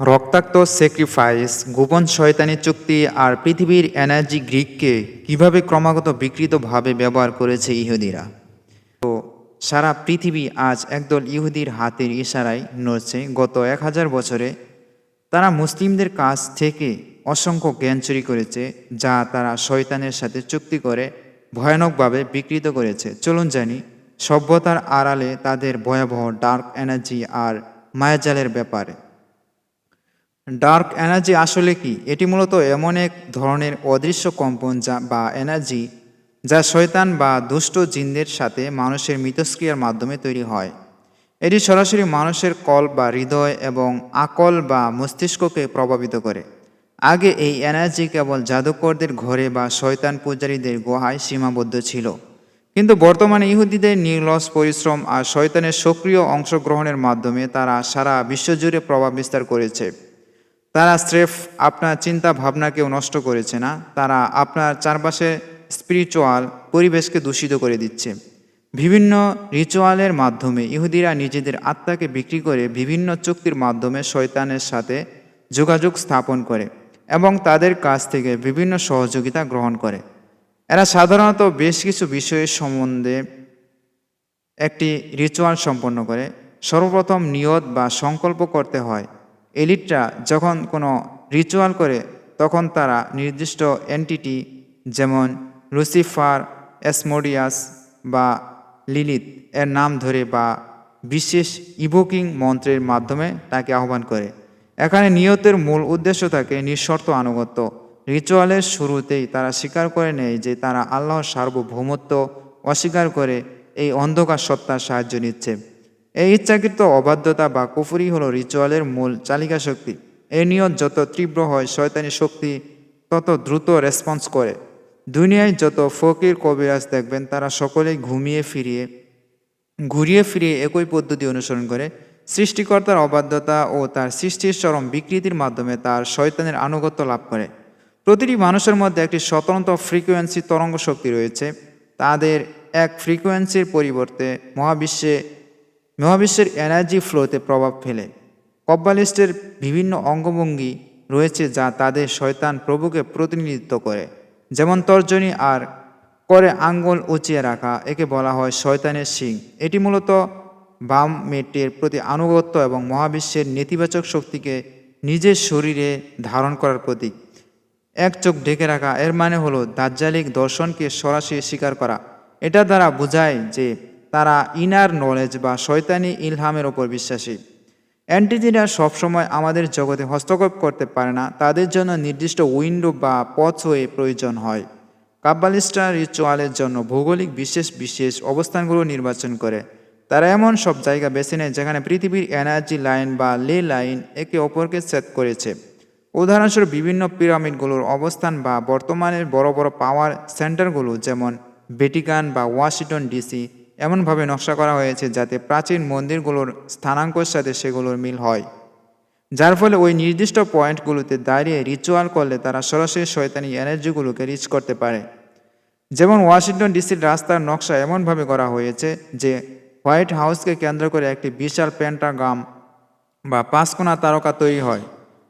রক্তাক্ত স্যাক্রিফাইস, গোপন শয়তানি চুক্তি আর পৃথিবীর এনার্জি গ্রিককে কিভাবে ক্রমাগত বিকৃতভাবে ব্যবহার করেছে ইহুদিরা। তো সারা পৃথিবী আজ একদল ইহুদির হাতের ইশারায় নড়ছে। গত 1000 বছরে তারা মুসলিমদের কাছ থেকে অসংখ্য জ্ঞান চুরি করেছে, যা তারা শয়তানের সাথে চুক্তি করে ভয়ানকভাবে বিকৃত করেছে। চলুন জানি সভ্যতার আড়ালে তাদের ভয়াবহ ডার্ক এনার্জি আর মায়াজালের ব্যাপারে। ডার্ক এনার্জি আসলে কি? এটি মূলত এমন এক ধরনের অদৃশ্য কম্পন বা এনার্জি যা শয়তান বা দুষ্ট জিনদের সাথে মানুষের মিথস্ক্রিয়ার মাধ্যমে তৈরি হয়। এটি সরাসরি মানুষের কল্প বা হৃদয় এবং আকল বা মস্তিষ্ককে প্রভাবিত করে। আগে এই এনার্জি কেবল জাদুকরদের ঘরে বা শয়তান পূজারীদের গুহায় সীমাবদ্ধ ছিল, কিন্তু বর্তমানে ইহুদিদের নির্লস পরিশ্রম আর শয়তানের সক্রিয় অংশগ্রহণের মাধ্যমে তারা সারা বিশ্বজুড়ে প্রভাব বিস্তার করেছে। তারা স্রেফ আপনার চিন্তা ভাবনাকেও নষ্ট করেছে না, তারা আপনার চারপাশে স্পিরিচুয়াল পরিবেশকে দূষিত করে দিচ্ছে। বিভিন্ন রিচুয়ালের মাধ্যমে ইহুদিরা নিজেদের আত্মাকে বিক্রি করে বিভিন্ন চুক্তির মাধ্যমে শয়তানের সাথে যোগাযোগ স্থাপন করে এবং তাদের কাছ থেকে বিভিন্ন সহযোগিতা গ্রহণ করে। এরা সাধারণত বেশ কিছু বিষয়ের সম্বন্ধে একটি রিচুয়াল সম্পন্ন করে। সর্বপ্রথম নিয়ত বা সংকল্প করতে হয়। এলিটরা যখন কোনো রিচুয়াল করে তখন তারা নির্দিষ্ট এন্টিটি, যেমন লুসিফার, অ্যাসমোডিয়াস বা লিলিত এর নাম ধরে বা বিশেষ ইভোকিং মন্ত্রের মাধ্যমে তাকে আহ্বান করে। এখানে নিয়তের মূল উদ্দেশ্য থাকে নিঃশর্ত আনুগত্য। রিচুয়ালের শুরুতেই তারা স্বীকার করে নেয় যে তারা আল্লাহর সার্বভৌমত্ব অস্বীকার করে এই অন্ধকার সত্তার সাহায্য নিচ্ছে। এই ইচ্ছাকৃত অবাধ্যতা বা কুফরি হলো রিচুয়ালের মূল চালিকা শক্তি। এই নিয়ত যত তীব্র হয়, শয়তানি শক্তি তত দ্রুত রেসপন্স করে। দুনিয়ায় যত ফকির কবিরাজ দেখবেন, তারা সকলেই ঘুরিয়ে ফিরিয়ে একই পদ্ধতি অনুসরণ করে। সৃষ্টিকর্তার অবাধ্যতা ও তার সৃষ্টির চরম বিকৃতির মাধ্যমে তার শয়তানের আনুগত্য লাভ করে। প্রতিটি মানুষের মধ্যে একটি স্বতন্ত্র ফ্রিকোয়েন্সি তরঙ্গ শক্তি রয়েছে। তাদের এক ফ্রিকোয়েন্সির পরিবর্তে মহাবিশ্বের এনার্জি ফ্লোতে প্রভাব ফেলে। কব্বালিস্টের বিভিন্ন অঙ্গভঙ্গি রয়েছে যা তাদের শয়তান প্রভুকে প্রতিনিধিত্ব করে, যেমন তর্জনী আর করে আঙ্গুল উঁচিয়ে রাখা, একে বলা হয় শয়তানের শিং। এটি মূলত বাম মেটের প্রতি আনুগত্য এবং মহাবিশ্বের নেতিবাচক শক্তিকে নিজের শরীরে ধারণ করার প্রতীক। এক চোখ ঢেকে রাখা এর মানে হলো দাজ্জালিক দর্শনকে সরাসরি স্বীকার করা। এটা দ্বারা বোঝায় যে তারা ইনার নলেজ বা শয়তানি ইলহামের ওপর বিশ্বাসী। অ্যান্টিজিরা সবসময় আমাদের জগতে হস্তক্ষেপ করতে পারে না, তাদের জন্য নির্দিষ্ট উইন্ডো বা পথওয়ে প্রয়োজন হয়। কাব্বালিস্টরা রিচুয়ালের জন্য ভৌগোলিক বিশেষ অবস্থানগুলো নির্বাচন করে। তারা এমন সব জায়গা বেছে নেয় যেখানে পৃথিবীর এনার্জি লাইন বা লে লাইন একে অপরকে সেট করেছে। উদাহরণস্বরূপ বিভিন্ন পিরামিডগুলোর অবস্থান বা বর্তমানের বড় বড় পাওয়ার সেন্টারগুলো, যেমন ভ্যাটিকান বা ওয়াশিংটন ডিসি, এমনভাবে নকশা করা হয়েছে যাতে প্রাচীন মন্দিরগুলোর স্থানাঙ্কের সাথে সেগুলোর মিল হয়, যার ফলে ওই নির্দিষ্ট পয়েন্টগুলোতে দাঁড়িয়ে রিচুয়াল করলে তারা সরাসরি শয়তানি এনার্জিগুলোকে রিচ করতে পারে। যেমন ওয়াশিংটন ডিসির রাস্তার নকশা এমনভাবে করা হয়েছে যে হোয়াইট হাউসকে কেন্দ্র করে একটি বিশাল পেন্টাগ্রাম বা পাঁচকোনা তারকা তৈরি হয়।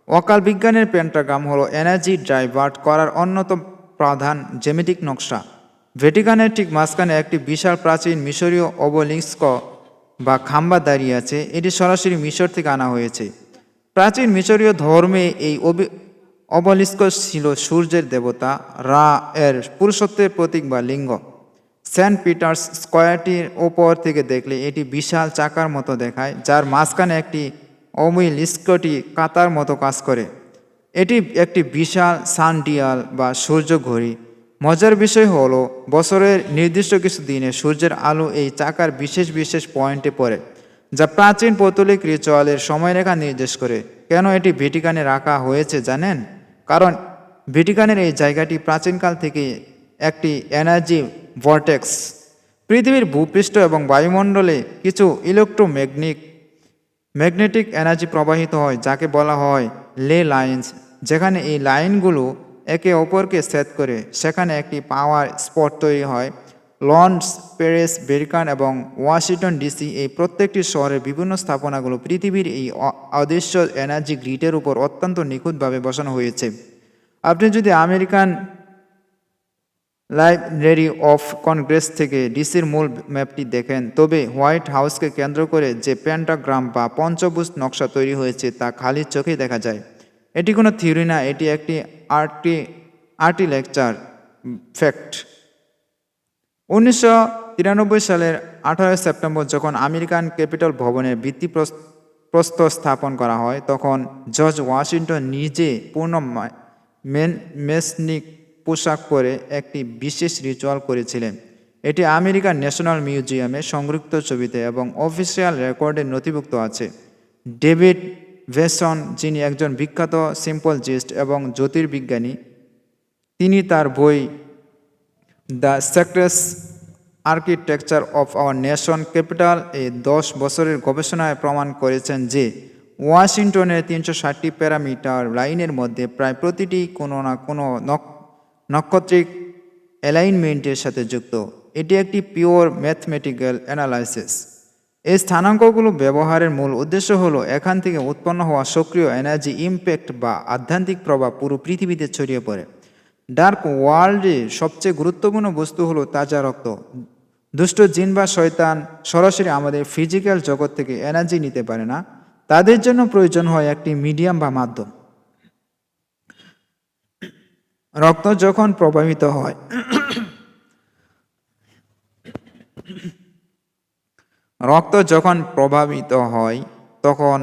অকাল বিজ্ঞানের পেন্টাগ্রাম হলো এনার্জি ডাইভার্ট করার অন্যতম প্রধান জ্যামিতিক নকশা। ভ্যাটিকানের ঠিক মাঝখানে একটি বিশাল প্রাচীন মিশরীয় অবলিস্ক বা খাম্বা দাঁড়িয়ে আছে। এটি সরাসরি মিশর থেকে আনা হয়েছে। প্রাচীন মিশরীয় ধর্মে এই অবলিস্ক ছিল সূর্যের দেবতা রা এর পুরুষত্বের প্রতীক বা লিঙ্গ। সেন্ট পিটার্স স্কয়ারটির ওপর থেকে দেখলে এটি বিশাল চাকার মতো দেখায়, যার মাঝখানে একটি অমিলিস্কটি কাতার মতো কাজ করে। এটি একটি বিশাল সানডিয়াল বা সূর্য ঘড়ি। মজার বিষয় হলো, বছরের নির্দিষ্ট কিছু দিনে সূর্যের আলো এই চাকার বিশেষ পয়েন্টে পড়ে, যা প্রাচীন পৌত্তলিক রিচুয়ালের সময়রেখা নির্দেশ করে। কেন এটি ভ্যাটিকানে রাখা হয়েছে জানেন? কারণ ভ্যাটিকানের এই জায়গাটি প্রাচীনকাল থেকে একটি এনার্জি ভর্টেক্স। পৃথিবীর ভূপৃষ্ঠ এবং বায়ুমণ্ডলে কিছু ম্যাগনেটিক এনার্জি প্রবাহিত হয়, যাকে বলা হয় লে লাইন্স। যেখানে এই লাইনগুলো একে অপরকে সেট করে সেখানে একটি পাওয়ার স্পট তৈরি হয়। লন্ডন, প্যারিস, বেরকান এবং ওয়াশিংটন ডিসি এই প্রত্যেকটি শহরের বিভিন্ন স্থাপনাগুলো পৃথিবীর এই অদৃশ্য এনার্জি গ্রিডের উপর অত্যন্ত নিখুঁতভাবে বসানো হয়েছে। আপনি যদি আমেরিকান লাইব্রেরি অফ কংগ্রেস থেকে ডিসির মূল ম্যাপটি দেখেন, তবে হোয়াইট হাউসকে কেন্দ্র করে যে পেন্টাগ্রাম বা পঞ্চভুজ নকশা তৈরি হয়েছে তা খালি চোখেই দেখা যায়। এটি কোনো থিওরি না, এটি একটি আর্কিটেকচার ফ্যাক্ট। 1993 সালের 18 সেপ্টেম্বর যখন আমেরিকান ক্যাপিটল ভবনের প্রস্তর স্থাপন করা হয়, তখন জর্জ ওয়াশিংটন নিজে পূর্ণ মেসনিক পোশাক পরে একটি বিশেষ রিচুয়াল করেছিলেন। এটি আমেরিকান ন্যাশনাল মিউজিয়ামে সংরক্ষিত ছবিতে এবং অফিসিয়াল রেকর্ডে নথিভুক্ত আছে। ডেভিড ভেসন, যিনি একজন বিখ্যাত সিম্পলজিস্ট এবং জ্যোতির্বিজ্ঞানী, তিনি তার বই the secret architecture of our nation capital এই 10 বছরের গবেষণায় প্রমাণ করেছেন যে ওয়াশিংটনের 360টি প্যারামিটার লাইনের মধ্যে প্রায় প্রতিটি কোনো না কোনো নক্ষত্রিক অ্যালাইনমেন্টের সাথে যুক্ত। এটি একটি পিওর ম্যাথমেটিক্যাল অ্যানালাইসিস। এই স্থানাঙ্কগুলো ব্যবহারের মূল উদ্দেশ্য হলো এখান থেকে উৎপন্ন হওয়া সক্রিয় এনার্জি ইম্প্যাক্ট বা আধ্যাত্মিক প্রভাব পুরো পৃথিবীতে ছড়িয়ে পড়ে। ডার্ক ওয়ার্ল্ডের সবচেয়ে গুরুত্বপূর্ণ বস্তু হলো তাজা রক্ত। দুষ্ট জিন বা শয়তান সরাসরি আমাদের ফিজিক্যাল জগৎ থেকে এনার্জি নিতে পারে না, তাদের জন্য প্রয়োজন হয় একটি মিডিয়াম বা মাধ্যম। রক্ত যখন প্রবাহিত হয় তখন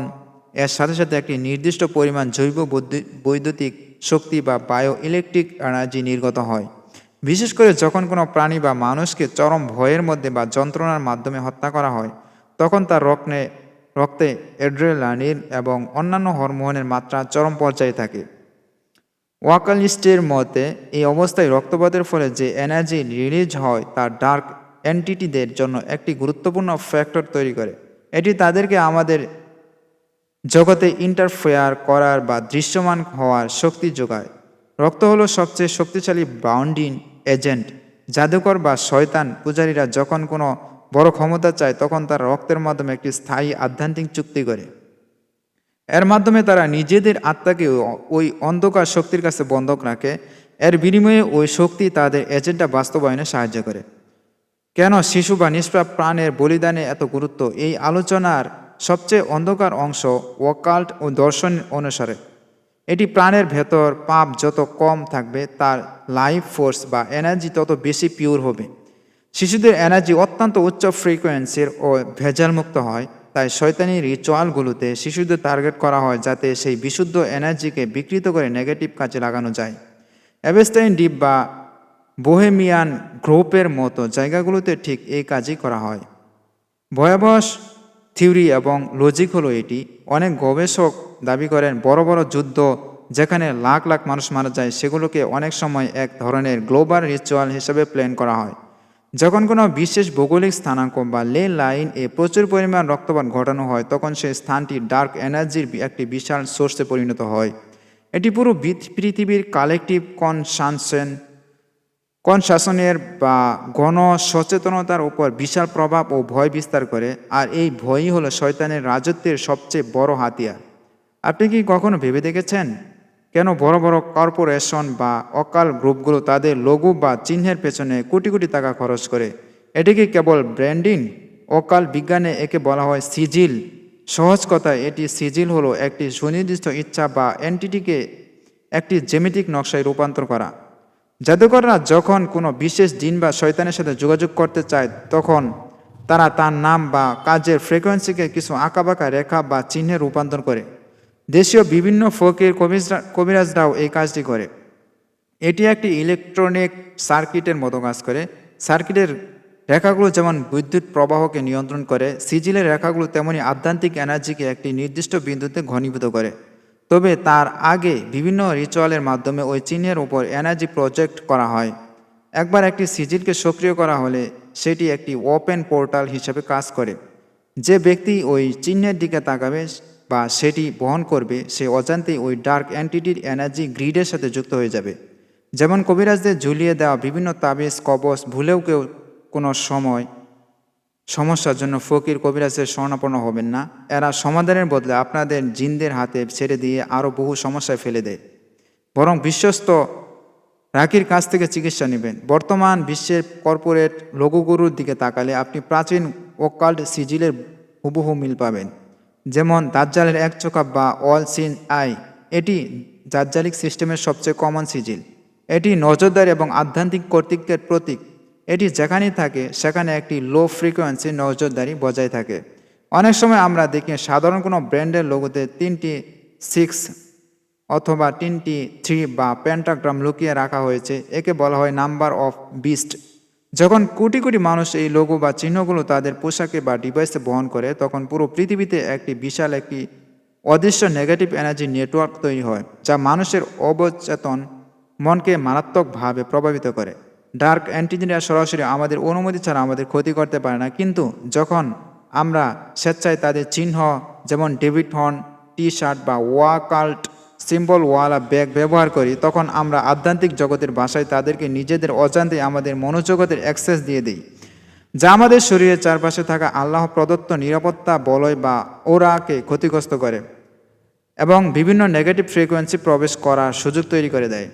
এর সাথে সাথে একটি নির্দিষ্ট পরিমাণ জৈব বৈদ্যুতিক শক্তি বা বায়ো ইলেকট্রিক এনার্জি নির্গত হয়। বিশেষ করে যখন কোনো প্রাণী বা মানুষকে চরম ভয়ের মধ্যে বা যন্ত্রণার মাধ্যমে হত্যা করা হয়, তখন তার রক্তে অ্যাড্রেনালিন এবং অন্যান্য হরমোনের মাত্রা চরম পর্যায়ে থাকে। ওয়াকালিস্টের মতে এই অবস্থায় রক্তপাতের ফলে যে এনার্জি রিলিজ হয় তা ডার্ক এন্টিটিদের জন্য একটি গুরুত্বপূর্ণ ফ্যাক্টর তৈরি করে। এটি তাদেরকে আমাদের জগতে ইন্টারফেয়ার করার বা দৃশ্যমান হওয়ার শক্তি যোগায়। রক্ত হলো সবচেয়ে শক্তিশালী বাউন্ডিং এজেন্ট। জাদুকর বা শয়তান পূজারীরা যখন কোনো বড় ক্ষমতা চায়, তখন তারা রক্তের মাধ্যমে একটি স্থায়ী আধ্যাত্মিক চুক্তি করে। এর মাধ্যমে তারা নিজেদের আত্মাকে ওই অন্ধকার শক্তির কাছে বন্ধক রাখে। এর বিনিময়ে ওই শক্তি তাদের এজেন্ডা বাস্তবায়নে সাহায্য করে। কেন শিশু বা নিষ্পাপ প্রাণের বলিদানে এত গুরুত্ব? এই আলোচনার সবচেয়ে অন্ধকার অংশ ওয়াকাল্ট ও দর্শন অনুসারে এটি প্রাণের ভেতর পাপ যত কম থাকবে, তার লাইফ ফোর্স বা এনার্জি তত বেশি পিওর হবে। শিশুদের এনার্জি অত্যন্ত উচ্চ ফ্রিকোয়েন্সির ও ভেজালমুক্ত হয়। তাই শয়তানি রিচুয়ালগুলোতে শিশুদের টার্গেট করা হয় যাতে সেই বিশুদ্ধ এনার্জিকে বিকৃত করে নেগেটিভ কাজে লাগানো যায়। অ্যাবেস্টাইন দ্বীপ বা বোহেমিয়ান গ্রুপের মতো জায়গাগুলোতে ঠিক এই কাজই করা হয়। ভয়াবহ থিওরি এবং লজিক হলো এটি। অনেক গবেষক দাবি করেন বড় বড় যুদ্ধ যেখানে লাখ লাখ মানুষ মারা যায়, সেগুলোকে অনেক সময় এক ধরনের গ্লোবাল রিচুয়াল হিসেবে প্ল্যান করা হয়। যখন কোনো বিশেষ ভৌগোলিক স্থানাঙ্ক বা লে লাইন এ প্রচুর পরিমাণ রক্তপাত ঘটানো হয়, তখন সেই স্থানটি ডার্ক এনার্জির একটি বিশাল সোর্সে পরিণত হয়। এটি পুরো পৃথিবীর কালেকটিভ কনশাসনের বা গণ সচেতনতার উপর বিশাল প্রভাব ও ভয় বিস্তার করে। আর এই ভয়ই হলো শয়তানের রাজত্বের সবচেয়ে বড় হাতিয়ার। আপনি কি কখনো ভেবে দেখেছেন কেন বড় বড় কর্পোরেশন বা অকাল গ্রুপগুলো তাদের লোগো বা চিহ্নের পেছনে কোটি কোটি টাকা খরচ করে? এটি কি কেবল ব্র্যান্ডিং? অকাল বিজ্ঞানে একে বলা হয় সিজিল। সহজ কথায়, এটি সিজিল হলো একটি সুনির্দিষ্ট ইচ্ছা বা এন্টিটিকে একটি জ্যামিতিক নকশায় রূপান্তর করা। জাদুকররা যখন কোনো বিশেষ জিন বা শয়তানের সাথে যোগাযোগ করতে চায়, তখন তারা তার নাম বা কাজের ফ্রিকোয়েন্সিকে কিছু আঁকাবাঁকা রেখা বা চিহ্নে রূপান্তর করে। দেশীয় বিভিন্ন ফকির কবিরাজরাও এই কাজটি করে। এটি একটি ইলেকট্রনিক সার্কিটের মতো কাজ করে। সার্কিটের রেখাগুলো যেমন বিদ্যুৎ প্রবাহকে নিয়ন্ত্রণ করে, সিজিলের রেখাগুলো তেমনি আধ্যাত্মিক এনার্জিকে একটি নির্দিষ্ট বিন্দুতে ঘনীভূত করে। তবে তার আগে বিভিন্ন রিচুয়ালের মাধ্যমে ওই চিহ্নের উপর এনার্জি প্রজেক্ট করা হয়। একবার একটি সিজিলকে সক্রিয় করা হলে সেটি একটি ওপেন পোর্টাল হিসেবে কাজ করে। যে ব্যক্তি ওই চিহ্নের দিকে তাকাবে বা সেটি বহন করবে, সে অজান্তেই ওই ডার্ক এন্টিটির এনার্জি গ্রিডের সাথে যুক্ত হয়ে যাবে। যেমন কবিরাজদের ঝুলিয়ে দেওয়া বিভিন্ন তাবিজ কবচ ভুলেও কেউ কোনো সমস্যার জন্য ফকির কবিরাজের শরণাপন্ন হবেন না। এরা সমাধানের বদলে আপনাদের জিনদের হাতে ছেড়ে দিয়ে আরও বহু সমস্যায় ফেলে দেয়। বরং বিশ্বস্ত রাকির কাছ থেকে চিকিৎসা নেবেন। বর্তমান বিশ্বের কর্পোরেট লঘুগুরুর দিকে তাকালে আপনি প্রাচীন ওকাল্ট সিজিলের হুবহু মিল পাবেন। যেমন দাজ্জালের এক চোখা বা অল সিন আই, এটি দাজ্জালিক সিস্টেমের সবচেয়ে কমন সিজিল। এটি নজরদারি এবং আধ্যাত্মিক কর্তৃত্বের প্রতীক। এটি যেখানেই থাকে সেখানে একটি লো ফ্রিকোয়েন্সি নজরদারি বজায় থাকে। অনেক সময় আমরা দেখি সাধারণ কোনো ব্র্যান্ডের লোগোতে 3টি 6 অথবা 3টি 3 বা পেন্টাগ্রাম লুকিয়ে রাখা হয়েছে। একে বলা হয় নাম্বার অফ বিস্ট। যখন কোটি কোটি মানুষ এই লোগো বা চিহ্নগুলো তাদের পোশাকে বা ডিভাইসে বহন করে, তখন পুরো পৃথিবীতে একটি অদৃশ্য নেগেটিভ এনার্জি নেটওয়ার্ক তৈরি হয়, যা মানুষের অবচেতন মনকে মারাত্মকভাবে প্রভাবিত করে। ডার্ক অ্যান্টিজেনরা সরাসরি আমাদের অনুমতি ছাড়া আমাদের ক্ষতি করতে পারে না, কিন্তু যখন আমরা স্বেচ্ছায় তাদের চিহ্ন যেমন ডেভিড হর্ন টি শার্ট বা ওয়াকাল্ট সিম্বল ওয়ালা ব্যাগ ব্যবহার করি, তখন আমরা আধ্যাত্মিক জগতের ভাষায় তাদেরকে নিজেদের অজান্তে আমাদের মনোজগতের অ্যাক্সেস দিয়ে দিই, যা আমাদের শরীরের চারপাশে থাকা আল্লাহ প্রদত্ত নিরাপত্তা বলয় বা ওরাকে ক্ষতিগ্রস্ত করে এবং বিভিন্ন নেগেটিভ ফ্রিকোয়েন্সি প্রবেশ করার সুযোগ তৈরি করে দেয়।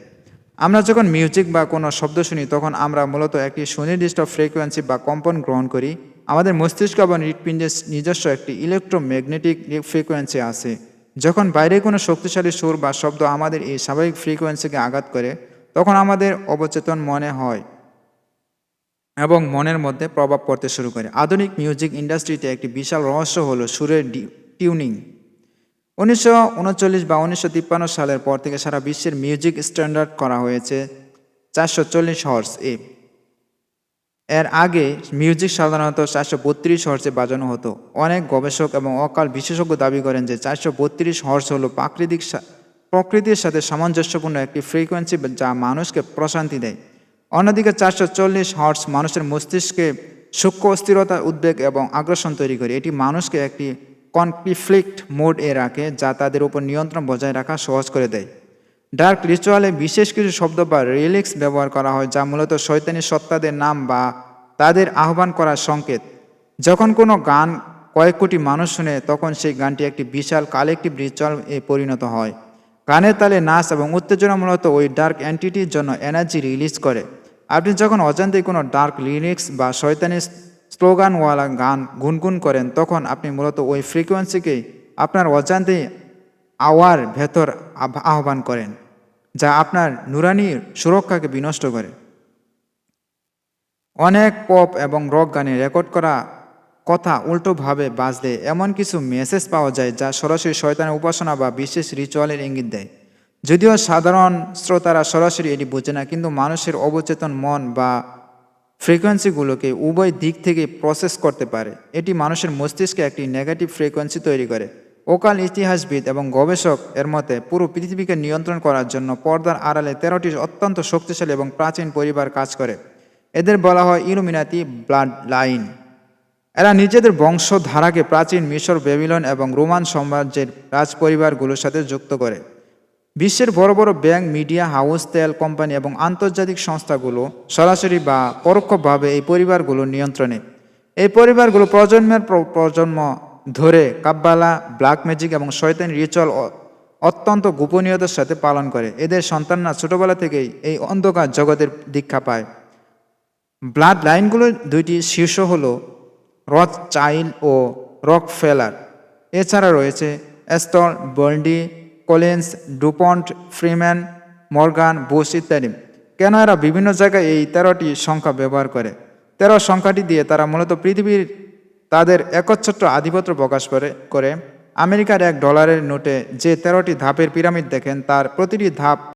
আমরা যখন মিউজিক বা কোনো শব্দ শুনি, তখন আমরা মূলত একটি সুনির্দিষ্ট ফ্রিকোয়েন্সি বা কম্পন গ্রহণ করি। আমাদের মস্তিষ্ক বা হৃৎপিণ্ডের নিজস্ব একটি ইলেকট্রোম্যাগনেটিক ফ্রিকোয়েন্সি আছে। যখন বাইরে কোনো শক্তিশালী সুর বা শব্দ আমাদের এই স্বাভাবিক ফ্রিকোয়েন্সিকে আঘাত করে, তখন আমাদের অবচেতন মনে হয় এবং মনের মধ্যে প্রভাব পড়তে শুরু করে। আধুনিক মিউজিক ইন্ডাস্ট্রিতে একটি বিশাল রহস্য হলো সুরের টিউনিং। 1939 বা 1953 সালের পর থেকে সারা বিশ্বের মিউজিক স্ট্যান্ডার্ড করা হয়েছে 440 হর্টজ এ। এর আগে মিউজিক সাধারণত 432 হর্টজে বাজানো হতো। অনেক গবেষক এবং অকাল বিশেষজ্ঞ দাবি করেন যে 432 হর্টজ হলো প্রকৃতির সাথে সামঞ্জস্যপূর্ণ একটি ফ্রিকোয়েন্সি, যা মানুষকে প্রশান্তি দেয়। অন্যদিকে 440 হর্টজ মানুষের মস্তিষ্কে সূক্ষ্ম অস্থিরতা, উদ্বেগ এবং আগ্রাসন তৈরি করে। এটি মানুষকে একটি কনফ্লিক্ট মোড এ রাখে, যা তাদের উপর নিয়ন্ত্রণ বজায় রাখা সহজ করে দেয়। ডার্ক রিচুয়ালে বিশেষ কিছু শব্দ বা রিলিক্স ব্যবহার করা হয়, যা মূলত শয়তানি সত্তাদের নাম বা তাদের আহ্বান করার সংকেত। যখন কোনো গান কয়েক কোটি মানুষ শুনে, তখন সেই গানটি একটি বিশাল কালেকটিভ রিচুয়াল এ পরিণত হয়। গানের তালে নাচ এবং উত্তেজনা মূলত ওই ডার্ক এন্টিটির জন্য এনার্জি রিলিজ করে। আপনি যখন অজান্তেই কোনো ডার্ক লিরিক্স বা শয়তানি স্লোগানওয়ালা গান গুনগুন করেন, তখন আপনি মূলত ওই ফ্রিকোয়েন্সিকেই আপনার অজান্তেই আওয়ার ভেতর আহ্বান করেন, যা আপনার নুরানি সুরক্ষাকে বিনষ্ট করে। অনেক পপ এবং রক গানে রেকর্ড করা কথা উল্টোভাবে বাজলে এমন কিছু মেসেজ পাওয়া যায়, যা সরাসরি শয়তানের উপাসনা বা বিশেষ রিচুয়ালের ইঙ্গিত দেয়। যদিও সাধারণ শ্রোতারা সরাসরি এটি বোঝে না, কিন্তু মানুষের অবচেতন মন বা ফ্রিকোয়েন্সিগুলোকে উভয় দিক থেকে প্রসেস করতে পারে। এটি মানুষের মস্তিষ্কে একটি নেগেটিভ ফ্রিকোয়েন্সি তৈরি করে। ওকাল ইতিহাসবিদ এবং গবেষক এর মতে পুরো পৃথিবীকে নিয়ন্ত্রণ করার জন্য পর্দার আড়ালে 13টি অত্যন্ত শক্তিশালী এবং প্রাচীন পরিবার কাজ করে। এদের বলা হয় ইলুমিনাতি ব্লাড লাইন। এরা নিজেদের বংশধারাকে প্রাচীন মিশর, বেবিলন এবং রোমান সাম্রাজ্যের রাজপরিবারগুলোর সাথে যুক্ত করে। বিশ্বের বড় বড় ব্যাংক, মিডিয়া হাউস, তেল কোম্পানি এবং আন্তর্জাতিক সংস্থাগুলো সরাসরি বা পরোক্ষভাবে এই পরিবারগুলোর নিয়ন্ত্রণে। এই পরিবারগুলো প্রজন্মের প্রজন্ম ধরে কাব্বালা, ব্ল্যাক ম্যাজিক এবং শয়তানি রিচুয়াল অত্যন্ত গোপনীয়তার সাথে পালন করে। এদের সন্তানরা ছোটবেলা থেকেই এই অন্ধকার জগতের দীক্ষা পায়। ব্লাড লাইনগুলোর দুইটি শীর্ষ হল রথচাইল্ড ও রকফেলার। এছাড়া রয়েছে অ্যাস্টর, বার্ন্ডি, Collins, DuPont, Freeman, Morgan, Bush ইত্যাদি। কেন এরা বিভিন্ন জায়গায় এই 13টি সংখ্যা ব্যবহার করে? 13 সংখ্যাটি দিয়ে তারা মূলত পৃথিবীর তাদের একচ্ছত্র আধিপত্য প্রকাশ করে। আমেরিকার $1 নোটে যে 13টি ধাপের পিরামিড দেখেন, তার প্রতিটি ধাপ